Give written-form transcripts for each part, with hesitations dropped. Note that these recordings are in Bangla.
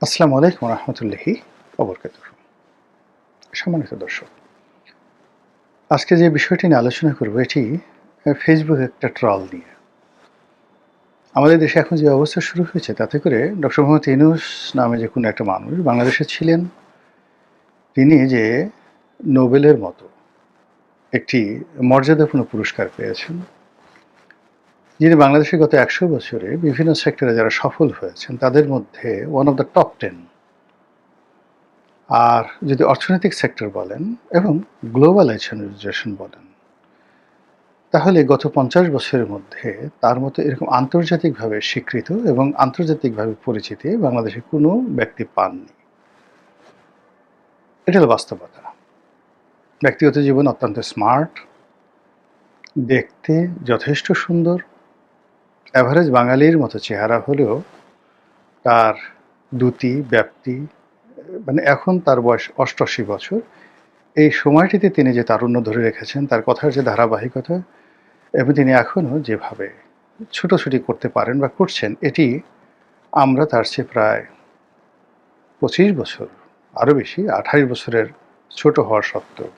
আসসালামু আলাইকুম রহমতুল্লাহি ওবরকাতুহু। সম্মানিত দর্শক, আজকে যে বিষয়টি নিয়ে আলোচনা করব এটি ফেসবুক একটা ট্রল নিয়ে। আমাদের দেশে এখন যে অবস্থা শুরু হয়েছে তাতে করে ডক্টর মোহাম্মদ ইউনূস নামে যে কোনো একটা মানুষ বাংলাদেশে ছিলেন, তিনি যে নোবেলের মতো একটি মর্যাদাপূর্ণ পুরস্কার পেয়েছেন, যিনি বাংলাদেশে গত ১০০ বছরে বিভিন্ন সেক্টরে যারা সফল হয়েছেন তাদের মধ্যে ওয়ান অফ দ্য টপ 10। আর যদি অর্থনৈতিক সেক্টর বলেন এবং গ্লোবালাইজেশন বলেন, তাহলে গত ৫০ বছরের মধ্যে তার মতো এরকম আন্তর্জাতিকভাবে স্বীকৃত এবং আন্তর্জাতিকভাবে পরিচিতি বাংলাদেশে কোনো ব্যক্তি পাননি। এটা হলো বাস্তবতা। ব্যক্তিগত জীবন অত্যন্ত স্মার্ট, দেখতে যথেষ্ট সুন্দর, এভারেজ বাঙালির মতো চেহারা হলেও তার দ্যুতি, ব্যাপ্তি, মানে এখন তার বয়স ৮৮ বছর। এই সময়টিতে তিনি যে তারুণ্য ধরে রেখেছেন, তার কথার যে ধারাবাহিকতা এবং তিনি এখনও যেভাবে ছুটোছুটি করতে পারেন বা করছেন, এটি আমরা তার চেয়ে প্রায় ২৫ বছর, আরও বেশি ২৮ বছরের ছোট হওয়া সত্ত্বেও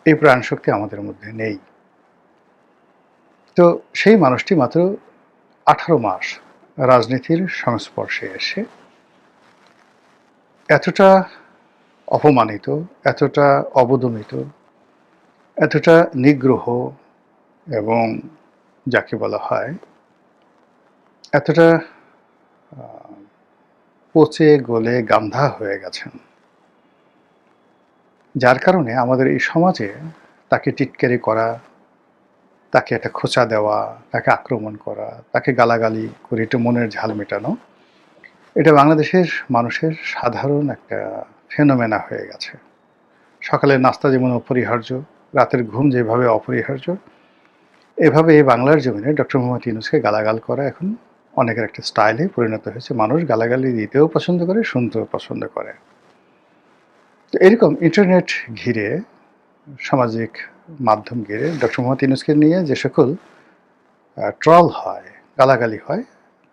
এই প্রাণশক্তি আমাদের মধ্যে নেই। তো সেই মানুষটি মাত্র ১৮ মাস রাজনীতির সংস্পর্শে এসে এতটা অপমানিত, এতটা অবদমিত, এতটা নিগ্রহ এবং যাকে বলা হয় এতটা পচে গলে গান্ধা হয়ে গেছেন, যার কারণে আমাদের এই সমাজে তাকে টিটকারি করা, তাকে একটা খোঁচা দেওয়া, তাকে আক্রমণ করা, তাকে গালাগালি করে একটু মনের ঝাল মেটানো, এটা বাংলাদেশের মানুষের সাধারণ একটা ফেনোমেনা হয়ে গেছে। সকালের নাস্তা যেমন অপরিহার্য, রাতের ঘুম যেভাবে অপরিহার্য, এভাবে এই বাংলার জমিনে ডক্টর মোহাম্মদ ইউনূসকে গালাগাল করা এখন অনেকের একটা স্টাইলে পরিণত হয়েছে। মানুষ গালাগালি দিতেও পছন্দ করে, শুনতেও পছন্দ করে। তো এরকম ইন্টারনেট ঘিরে, সামাজিক মাধ্যম ঘিরে ডক্টর মোহাম্মদ ইউনূসকে নিয়ে যে সকল ট্রল হয়, গালাগালি হয়,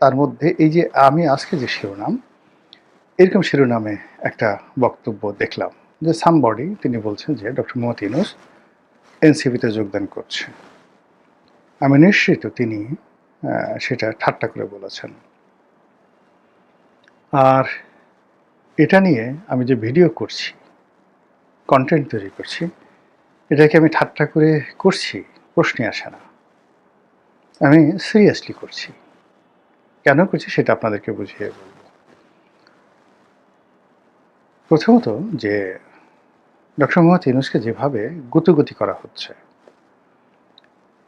তার মধ্যে এই যে আমি আজকে যে শিরোনাম, এরকম শিরোনামে একটা বক্তব্য দেখলাম যে সামবডি তিনি বলছেন যে ডক্টর মোহাম্মদ ইউনূস এনসিপিতে যোগদান করছে। আমি নিশ্চিত তিনি সেটা ঠাট্টা করে বলেছেন। আর এটা নিয়ে আমি যে ভিডিও করছি, কন্টেন্ট তৈরি করছি, এটাকে আমি ঠাট্টা করে করছি প্রশ্নই আসে না। আমি সিরিয়াসলি করছি। কেন করছি সেটা আপনাদেরকে বুঝিয়ে বলব। প্রথমত যে ডক্টর মোহাম্মদ ইউনূসকে যেভাবে গুতোগুতি করা হচ্ছে,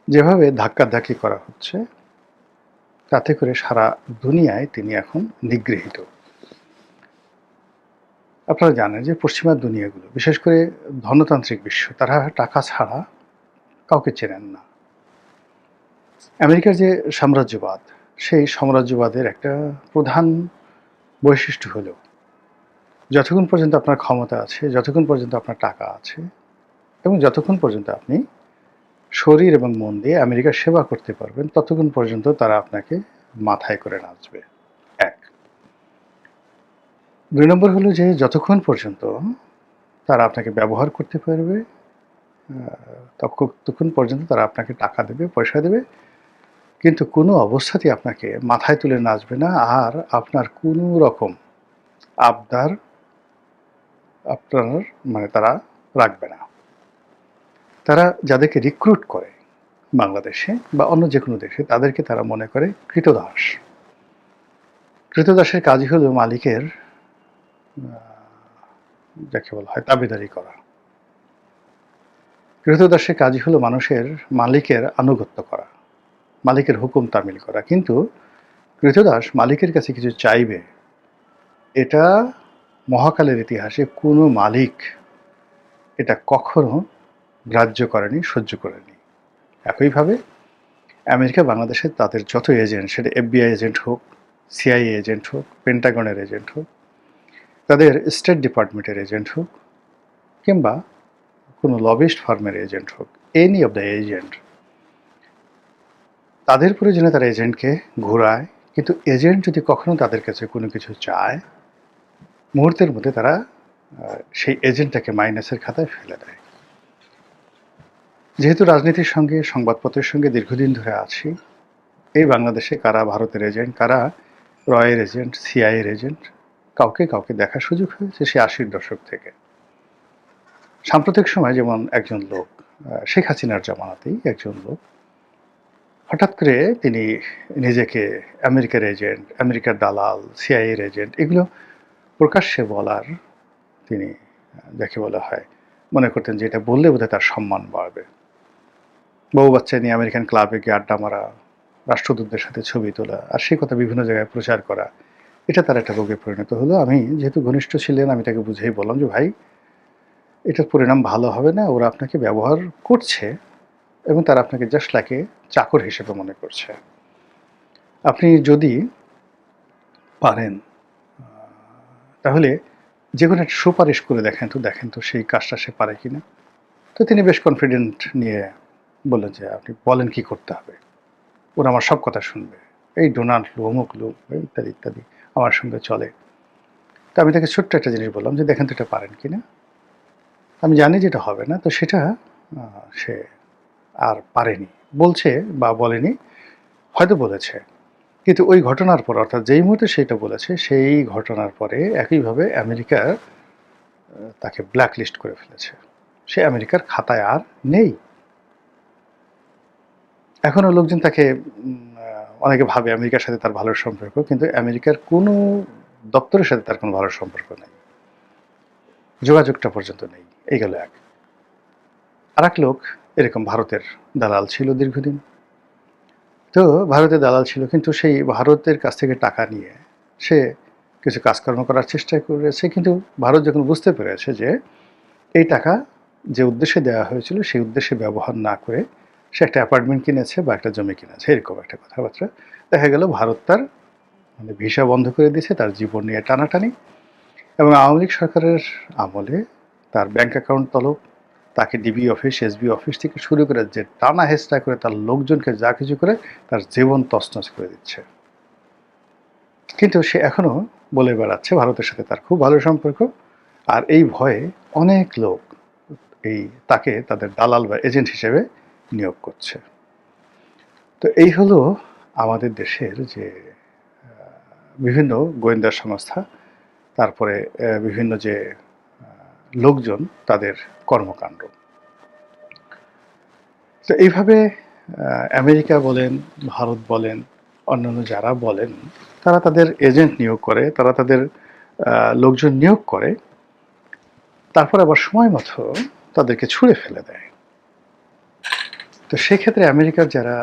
যেভাবে ধাক্কাধাক্কি করা হচ্ছে, তাতে করে সারা দুনিয়ায় তিনি এখন নিগৃহীত। আপনারা জানেন যে পশ্চিমা দুনিয়াগুলো, বিশেষ করে ধনতান্ত্রিক বিশ্ব, তারা টাকা ছাড়া কাউকে চেনেন না। আমেরিকার যে সাম্রাজ্যবাদ, সেই সাম্রাজ্যবাদের একটা প্রধান বৈশিষ্ট্য হলো যতক্ষণ পর্যন্ত আপনার ক্ষমতা আছে, যতক্ষণ পর্যন্ত আপনার টাকা আছে এবং যতক্ষণ পর্যন্ত আপনি শরীর এবং মন দিয়ে আমেরিকার সেবা করতে পারবেন, ততক্ষণ পর্যন্ত তারা আপনাকে মাথায় করে নাচবে। ১। ২ নম্বর হলো যে যতক্ষণ পর্যন্ত তারা আপনাকে ব্যবহার করতে পারবে, ততক্ষণ পর্যন্ত তারা আপনাকে টাকা দেবে, পয়সা দেবে, কিন্তু কোনো অবস্থাতেই আপনাকে মাথায় তুলে নাচবে না। আর আপনার কোনো রকম আবদার আপনার তারা রাখবে না। তারা যাদেরকে রিক্রুট করে বাংলাদেশে বা অন্য যে কোনো দেশে, তাদেরকে তারা মনে করে ক্রীতদাস। ক্রীতদাসের কাজই হলো মালিকের যাকে বলা হয় তাবেদারি করা। ক্রীতদাসের কাজই হলো মানুষের মালিকের আনুগত্য করা, মালিকের হুকুম তামিল করা। কিন্তু ক্রীতদাস মালিকের কাছে কিছু চাইবে, এটা মহাকালের ইতিহাসে কোনো মালিক এটা কখনো গ্রাহ্য করেনি, সহ্য করেনি। একইভাবে আমেরিকা বাংলাদেশে তাদের যত এজেন্ট, সেটা এফবিআই এজেন্ট হোক, সিআইএ এজেন্ট হোক, পেন্টাগনের এজেন্ট হোক, তাদের স্টেট ডিপার্টমেন্টের এজেন্ট হোক, কিংবা কোনো লবিস্ট ফার্মের এজেন্ট হোক, এনি অফ দ্য এজেন্ট, তাদের প্রয়োজনে তারা এজেন্টকে ঘোরায়। কিন্তু এজেন্ট যদি কখনো তাদের কাছে কোনো কিছু চায়, মুহূর্তের মধ্যে তারা সেই এজেন্টটাকে মাইনাসের খাতায় ফেলে দেয়। যেহেতু রাজনীতির সঙ্গে সংবাদপত্রের সঙ্গে দীর্ঘদিন ধরে আছি, এই বাংলাদেশে কারা ভারতের এজেন্ট, কারা রয়ের এজেন্ট, সিআইএর এজেন্ট, কাউকে কাউকে দেখার সুযোগ হয়েছে সে ৮০-র দশক থেকে। সাম্প্রতিক সময় যেমন একজন লোক, শেখ হাসিনার জামানাতেই একজন লোক হঠাৎ করে তিনি নিজেকে আমেরিকার এজেন্ট, আমেরিকার দালাল, সিআইএর এজেন্ট এগুলো প্রকাশ্যে বলার তিনি যাকে বলা হয় মনে করতেন যে এটা বললে বোধহয় তার সম্মান বাড়বে। বউ বাচ্চা নিয়ে আমেরিকান ক্লাবে গিয়ে আড্ডা মারা, রাষ্ট্রদূতদের সাথে ছবি তোলা আর সেই কথা বিভিন্ন জায়গায় প্রচার করা, এটা তার একটা রোগে পরিণত হলো। আমি যেহেতু ঘনিষ্ঠ ছিলেন আমি তাকে বুঝেই বললাম যে ভাই এটার পরিণাম ভালো হবে না, ওরা আপনাকে ব্যবহার করছে এবং তারা আপনাকে জাস্ট লাইক এ চাকর হিসেবে মনে করছে। আপনি যদি পারেন তাহলে যে কোনো একটা সুপারিশ করে দেখেন তো সেই কাজটা সে পারে কিনা। তো তিনি বেশ কনফিডেন্ট নিয়ে বললেন যে আপনি বলেন কি করতে হবে, ওরা আমার সব কথা শুনবে, এই ডোনাল্ড লো, অমুক লোক ইত্যাদি ইত্যাদি আমার সঙ্গে চলে। তো আমি তাকে ছোট্ট একটা জিনিস বললাম যে দেখেন তো এটা পারেন কিনা। আমি জানি যে এটা হবে না, তো সেটা সে আর পারেনি, বলছে বা বলেনি, হয়তো বলেছে, কিন্তু ওই ঘটনার পর অর্থাৎ যেই মুহূর্তে সেটা বলেছে সেই ঘটনার পরে একইভাবে আমেরিকা তাকে ব্ল্যাকলিস্ট করে ফেলেছে। সে আমেরিকার খাতায় আর নেই। এখনও লোকজন তাকে অনেকে ভাবে আমেরিকার সাথে তার ভালো সম্পর্ক, কিন্তু আমেরিকার কোনো দপ্তরের সাথে তার কোনো ভালো সম্পর্ক নেই, যোগাযোগটা পর্যন্ত নেই। এই গেল এক। আর এক লোক এরকম ভারতের দালাল ছিল দীর্ঘদিন। তো ভারতের দালাল ছিল, কিন্তু সেই ভারতের কাছ থেকে টাকা নিয়ে সে কিছু কাজকর্ম করার চেষ্টা করেছে, কিন্তু ভারত যখন বুঝতে পেরেছে যে এই টাকা যে উদ্দেশ্যে দেওয়া হয়েছিল সেই উদ্দেশ্যে ব্যবহার না করে সে একটা অ্যাপার্টমেন্ট কিনেছে বা একটা জমি কিনেছে, এরকম একটা কথাবার্তা। দেখা গেল ভারত তার মানে ভিসা বন্ধ করে দিয়েছে, তার জীবন নিয়ে টানাটানি। এবং আওয়ামী লীগ সরকারের আমলে তার ব্যাংক অ্যাকাউন্ট তলব, তাকে ডিবি অফিস, এসবি অফিস থেকে শুরু করে যে টানা হেঁচড়া করে তার লোকজনকে যা কিছু করে তার জীবন তছনছ করে দিচ্ছে। কিন্তু সে এখনও বলে বেড়াচ্ছে ভারতের সাথে তার খুব ভালো সম্পর্ক, আর এই ভয়ে অনেক লোক এই তাকে তাদের দালাল বা এজেন্ট হিসেবে নিয়োগ করছে। তো এই হলো আমাদের দেশের যে বিভিন্ন গোয়েন্দা সংস্থা, তারপরে বিভিন্ন যে লোকজন তাদের কর্মকাণ্ড। তো এইভাবে আমেরিকা বলেন, ভারত বলেন, অন্যান্য যারা বলেন তারা তাদের এজেন্ট নিয়োগ করে, তারা তাদের লোকজন নিয়োগ করে, তারপর আবার সময় মতো তাদেরকে ছুঁড়ে ফেলে দেয়। তো সেক্ষেত্রে আমেরিকার যারা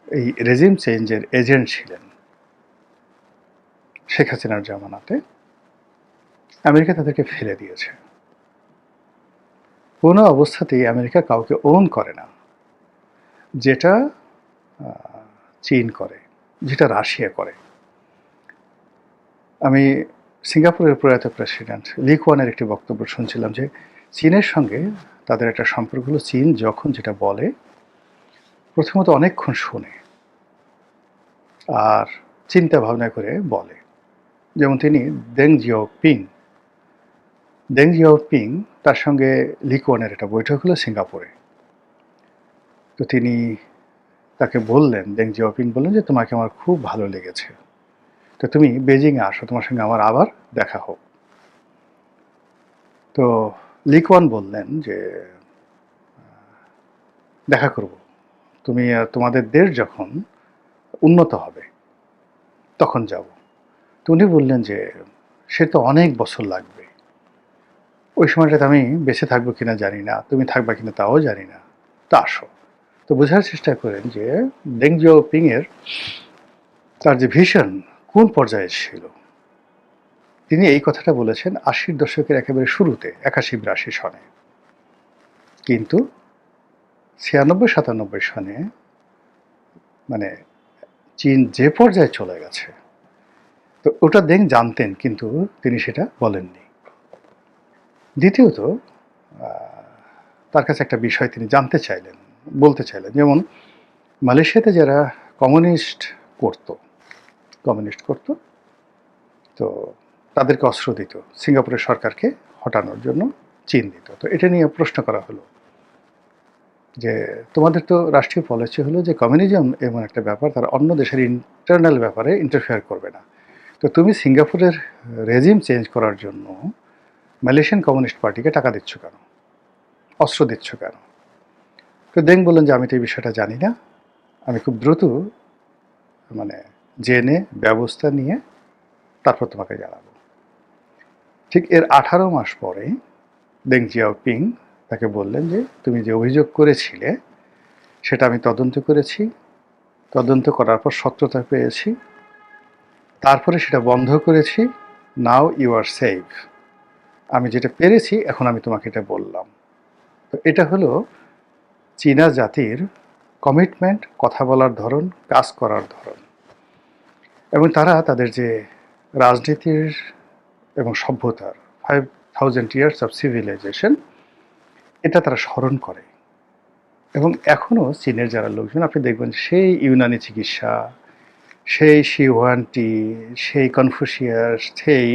এই রেজিম চেঞ্জের এজেন্ট ছিলেন শেখ হাসিনার জামানাতে, আমেরিকা তাদেরকে ফেলে দিয়েছে। কোনো অবস্থাতেই আমেরিকা কাউকে ওন করে না, যেটা চীন করে, যেটা রাশিয়া করে। আমি সিঙ্গাপুরের প্রয়াত প্রেসিডেন্ট লি কুয়ানের একটি বক্তব্য শুনছিলাম যে চীনের সঙ্গে তাদের একটা সম্পর্ক হলো, চীন যখন যেটা বলে প্রথমত অনেকক্ষণ শোনে আর চিন্তা ভাবনা করে বলে। যেমন তিনি দেং জিয়াওপিং তার সঙ্গে লি কুয়ানের একটা বৈঠক হলো সিঙ্গাপুরে। তো তিনি তাকে বললেন, দেং জিয়াওপিং বললেন যে তোমাকে আমার খুব ভালো লেগেছে, তো তুমি বেজিংয়ে আসো, তোমার সঙ্গে আমার আবার দেখা হোক। তো লি কুয়ান বললেন যে দেখা করব, তুমি তোমাদের দেশ যখন উন্নত হবে তখন যাব। তো উনি বললেন যে সে তো অনেক বছর লাগবে, ওই সময়টাতে আমি বেঁচে থাকবো কিনা জানি না, তুমি থাকবা কিনা তাও জানি না, তো আসো। তো বোঝার চেষ্টা করেন যে দেং জিয়াওপিং এর তার যে ভিশন কোন পর্যায়ে ছিল। তিনি এই কথাটা বলেছেন ৮০-র দশকের একেবারে শুরুতে, ৮১-৮২ সনে। কিন্তু ৯৬-৯৭ সনে মানে চীন যে পর্যায়ে চলে গেছে, তো ওটা দেং জানতেন কিন্তু তিনি সেটা বলেননি। দ্বিতীয়ত তার কাছে একটা বিষয় তিনি জানতে চাইলেন, বলতে চাইলেন। যেমন মালয়েশিয়াতে যারা কমিউনিস্ট করতো, তো তাদেরকে অস্ত্র দিত, সিঙ্গাপুরের সরকারকে হটানোর জন্য চীন দিত। তো এটা নিয়ে প্রশ্ন করা হলো যে তোমাদের তো রাষ্ট্রীয় পলিসি হলো যে কমিউনিজম এমন একটা ব্যাপার, তারা অন্য দেশের ইন্টারনাল ব্যাপারে ইন্টারফেয়ার করবে না। তো তুমি সিঙ্গাপুরের রেজিম চেঞ্জ করার জন্য মালয়েশিয়ান কমিউনিস্ট পার্টিকে টাকা দিচ্ছ কেন, অস্ত্র দিচ্ছ কেন? তো দেং বললেন যে আমি তো এই বিষয়টা জানি না, আমি খুব দ্রুত মানে জেনে ব্যবস্থা নিয়ে তারপর তোমাকে জানাবো। ঠিক এর 18 মাস পরে দেং জিয়াওপিং তাকে বললেন যে তুমি যে অভিযোগ করেছিলে সেটা আমি তদন্ত করেছি, তদন্ত করার পর সত্যতা পেয়েছি, তারপরে সেটা বন্ধ করেছি, নাও ইউ আর সেফ। আমি যেটা পেরেছি এখন আমি তোমাকে এটা বললাম। তো এটা হলো চীনা জাতির কমিটমেন্ট, কথা বলার ধরন, কাজ করার ধরন। এবং তারা তাদের যে রাজনীতির এবং সভ্যতার 5000 ইয়ার্স অফ সিভিলাইজেশন, এটা তারা স্মরণ করে। এবং এখনও চীনের যারা লোকজন আপনি দেখবেন সেই ইউনানি চিকিৎসা, সেই শিহুয়ানটি, সেই কনফুসিয়াস, সেই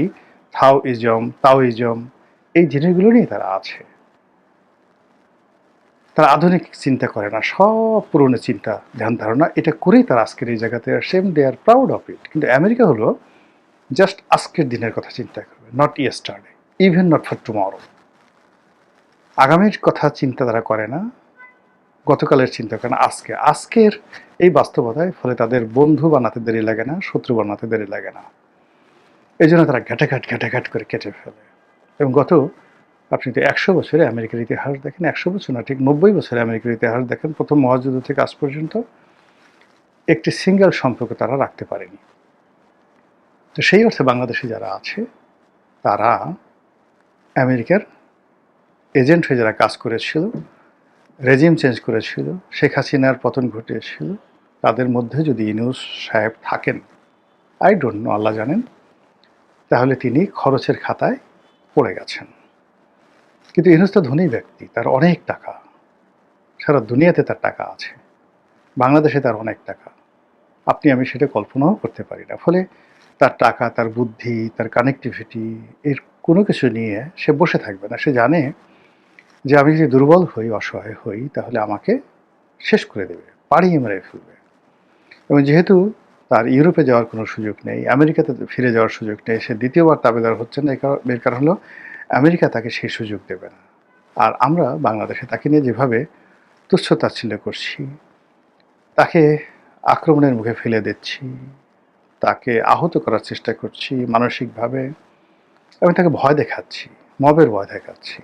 তাওইজম, এই জিনিসগুলো নিয়ে তারা আছে। তারা আধুনিক চিন্তা করে না, সব পুরনো চিন্তা ধ্যান ধারণা এটা করেই তারা আজকের এই জায়গাতে আসে, দে আর প্রাউড অফ ইট। কিন্তু আমেরিকা হলো জাস্ট আজকের দিনের কথা চিন্তা করবে, not yesterday, even not for tomorrow. আগামীর কথা চিন্তা তারা করে না, গতকালের চিন্তা করে না, আজকের এই বাস্তবতায় ফলে তাদের বন্ধু বানাতে দেরি লাগে না, শত্রু বানাতে দেরি লাগে না। এই জন্য তারা ঘাটাঘাট করে কেটে ফেলে। এবং আপনি তো 100 বছরে আমেরিকার ইতিহাস দেখেন, 100 বছর না, ঠিক 90 বছরে আমেরিকার ইতিহাস দেখেন, প্রথম মহাযুদ্ধ থেকে আজ পর্যন্ত একটি সিঙ্গেল সম্পর্ক তারা রাখতে পারেনি। তো সেই অর্থে বাংলাদেশে যারা আছে তারা আমেরিকার এজেন্ট হয়ে যারা কাজ করেছিল, রেজিম চেঞ্জ করেছিল, শেখ হাসিনার পতন ঘটিয়েছিল, তাদের মধ্যে যদি ইউনূস সাহেব থাকেন, আই ডোন্ট নো, আল্লাহ জানেন, তাহলে তিনি খরচের খাতায় পড়ে গেছেন। কিন্তু ইউনূস তো ধনী ব্যক্তি, তার অনেক টাকা, সারা দুনিয়াতে তার টাকা আছে, বাংলাদেশে তার অনেক টাকা, আপনি আমি সেটা কল্পনাও করতে পারি না। ফলে তার টাকা, তার বুদ্ধি, তার কানেক্টিভিটি, এর কোনো কিছু নিয়ে সে বসে থাকবে না। সে জানে যে আমি যদি দুর্বল হই, অসহায় হই, তাহলে আমাকে শেষ করে দেবে, পাড়িয়ে মেরে ফেলবে। এবং যেহেতু তার ইউরোপে যাওয়ার কোনো সুযোগ নেই, আমেরিকাতে ফিরে যাওয়ার সুযোগ নেই, সে দ্বিতীয়বার তাবেদার হচ্ছে না, এর কারণ হলো আমেরিকা তাকে সেই সুযোগ দেবে না। আর আমরা বাংলাদেশে তাকে নিয়ে যেভাবে তুচ্ছ তাচ্ছিল্য করছি, তাকে আক্রমণের মুখে ফেলে দিচ্ছি, তাকে আহত করার চেষ্টা করছি মানসিকভাবে, এবং তাকে ভয় দেখাচ্ছি, মবের ভয় দেখাচ্ছি,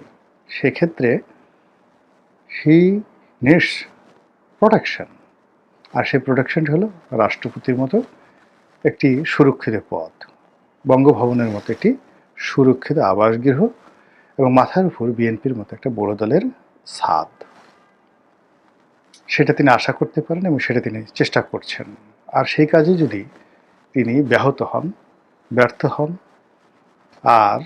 সেক্ষেত্রে হি নিডস প্রোটেকশন। আর সেই প্রোটেকশনটা হলো রাষ্ট্রপতির মতো একটি সুরক্ষিত পদ, বঙ্গভবনের মতো একটি সুরক্ষিত আবাসগৃহ, এবং মাথার উপর বিএনপির মতো একটা বড় দলের ছাদ। সেটা তিনি আশা করতে পারেন এবং সেটা তিনি চেষ্টা করছেন। আর সেই কাজে যদি তিনি ব্যাহত হন, ব্যর্থ হন, আর